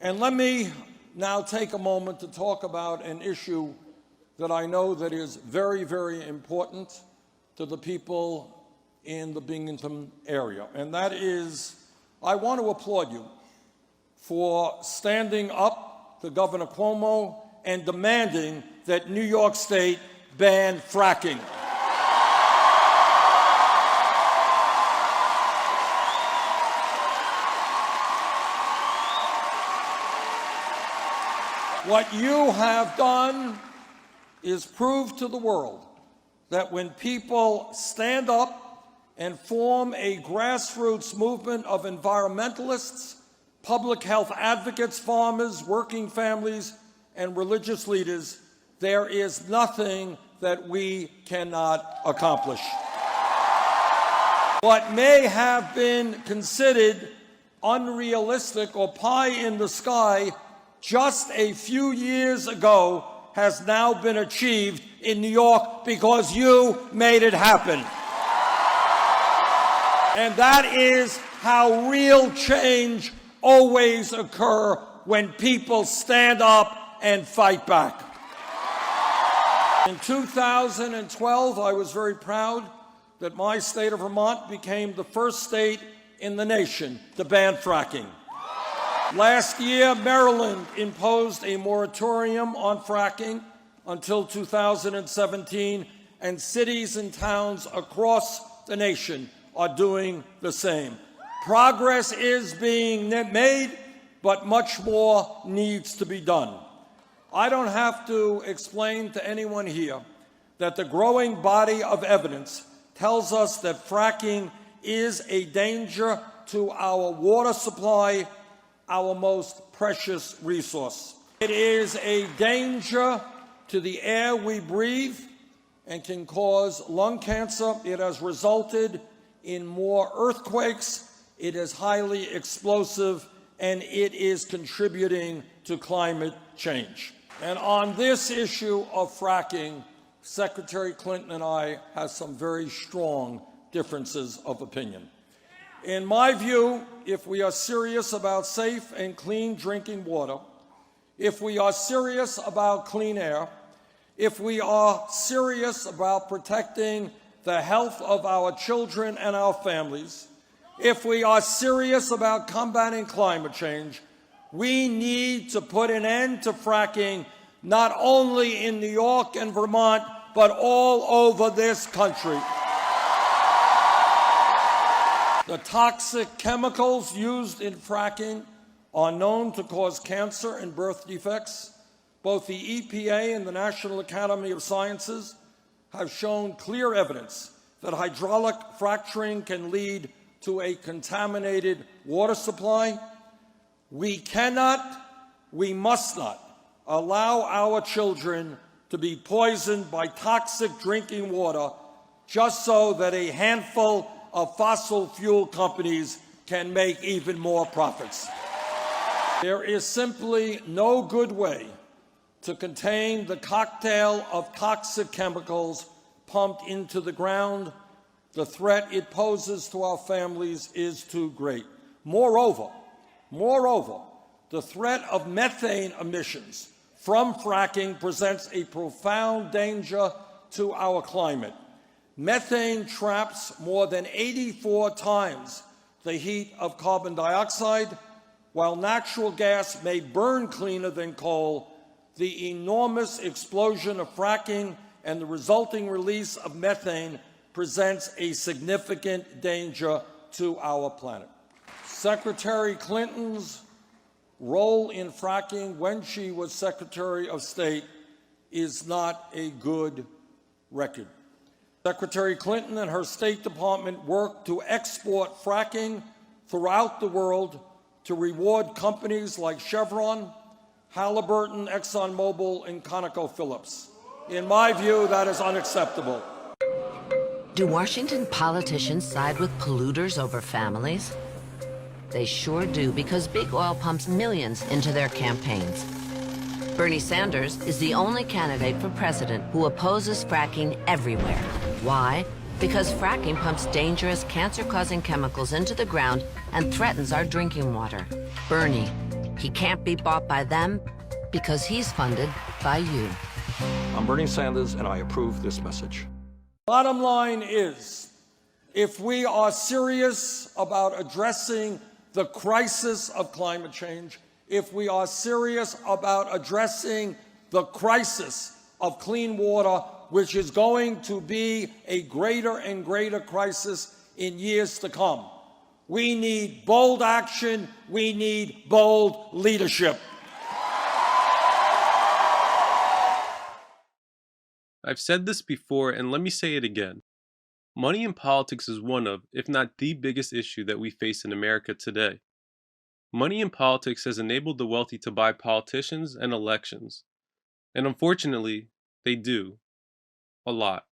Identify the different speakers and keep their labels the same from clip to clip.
Speaker 1: And let me now take a moment to talk about an issue that I know that is very, very important to the people in the Binghamton area. And that is, I want to applaud you for standing up to Governor Cuomo and demanding that New York State ban fracking. What you have done is prove to the world that when people stand up and form a grassroots movement of environmentalists, public health advocates, farmers, working families, and religious leaders, there is nothing that we cannot accomplish. What may have been considered unrealistic or pie in the sky just a few years ago has now been achieved in New York because you made it happen. And that is how real change always occurs, when people stand up and fight back. In 2012, I was very proud that my state of Vermont became the first state in the nation to ban fracking. Last year, Maryland imposed a moratorium on fracking until 2017, and cities and towns across the nation are doing the same. Progress is being made, but much more needs to be done. I don't have to explain to anyone here that the growing body of evidence tells us that fracking is a danger to our water supply, our most precious resource. It is a danger to the air we breathe and can cause lung cancer. It has resulted in more earthquakes. It is highly explosive, and it is contributing to climate change. And on this issue of fracking, Secretary Clinton and I have some very strong differences of opinion. In my view, if we are serious about safe and clean drinking water, if we are serious about clean air, if we are serious about protecting the health of our children and our families, if we are serious about combating climate change, we need to put an end to fracking, not only in New York and Vermont, but all over this country. The toxic chemicals used in fracking are known to cause cancer and birth defects. Both the EPA and the National Academy of Sciences have shown clear evidence that hydraulic fracturing can lead to a contaminated water supply. We cannot, we must not allow our children to be poisoned by toxic drinking water just so that a handful of fossil fuel companies can make even more profits. There is simply no good way to contain the cocktail of toxic chemicals pumped into the ground. The threat it poses to our families is too great. Moreover, the threat of methane emissions from fracking presents a profound danger to our climate. Methane traps more than 84 times the heat of carbon dioxide. While natural gas may burn cleaner than coal, the enormous explosion of fracking and the resulting release of methane presents a significant danger to our planet. Secretary Clinton's role in fracking when she was Secretary of State is not a good record. Secretary Clinton and her State Department worked to export fracking throughout the world to reward companies like Chevron, Halliburton, ExxonMobil, and ConocoPhillips. In my view, that is unacceptable.
Speaker 2: Do Washington politicians side with polluters over families? They sure do, because big oil pumps millions into their campaigns. Bernie Sanders is the only candidate for president who opposes fracking everywhere. Why? Because fracking pumps dangerous, cancer-causing chemicals into the ground and threatens our drinking water. Bernie, He can't be bought by them because he's funded by you.
Speaker 3: I'm Bernie Sanders, and I approve this message.
Speaker 1: Bottom line is, if we are serious about addressing the crisis of climate change, if we are serious about addressing the crisis of clean water, which is going to be a greater and greater crisis in years to come, we need bold action, we need bold leadership.
Speaker 4: I've said this before, and let me say it again. Money in politics is one of, if not the biggest issue that we face in America today. Money in politics has enabled the wealthy to buy politicians and elections. And unfortunately, they do. A lot.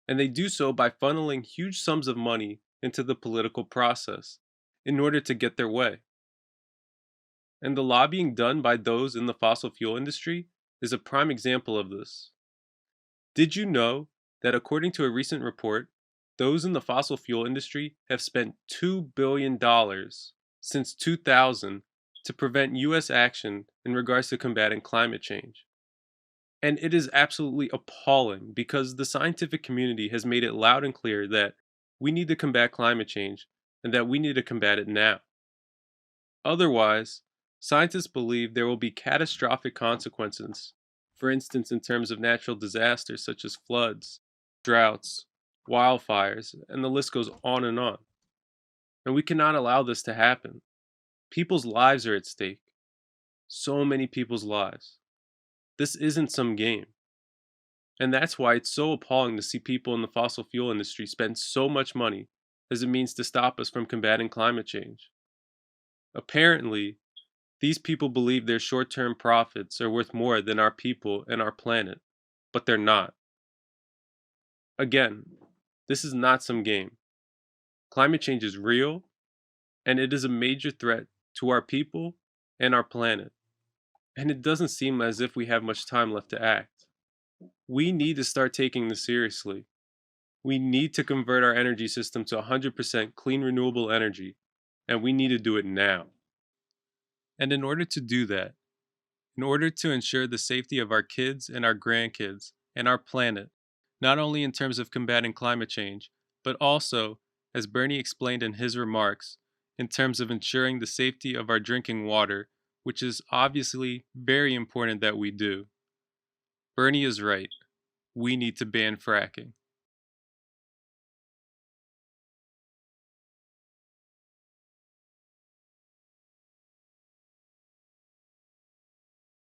Speaker 4: And they do so by funneling huge sums of money into the political process in order to get their way. And the lobbying done by those in the fossil fuel industry is a prime example of this. Did you know that according to a recent report, those in the fossil fuel industry have spent $2 billion since 2000 to prevent U.S. action in regards to combating climate change? And it is absolutely appalling because the scientific community has made it loud and clear that we need to combat climate change and that we need to combat it now. Otherwise, scientists believe there will be catastrophic consequences. For instance, in terms of natural disasters such as floods, droughts, wildfires, and the list goes on. And we cannot allow this to happen. People's lives are at stake. So many people's lives. This isn't some game. And that's why it's so appalling to see people in the fossil fuel industry spend so much money as it means to stop us from combating climate change. Apparently, these people believe their short-term profits are worth more than our people and our planet, but they're not. Again, this is not some game. Climate change is real, and it is a major threat to our people and our planet. And it doesn't seem as if we have much time left to act. We need to start taking this seriously. We need to convert our energy system to 100% clean renewable energy, and we need to do it now. And in order to do that, in order to ensure the safety of our kids and our grandkids and our planet, not only in terms of combating climate change, but also, as Bernie explained in his remarks, in terms of ensuring the safety of our drinking water, which is obviously very important that we do. Bernie is right. We need to ban fracking.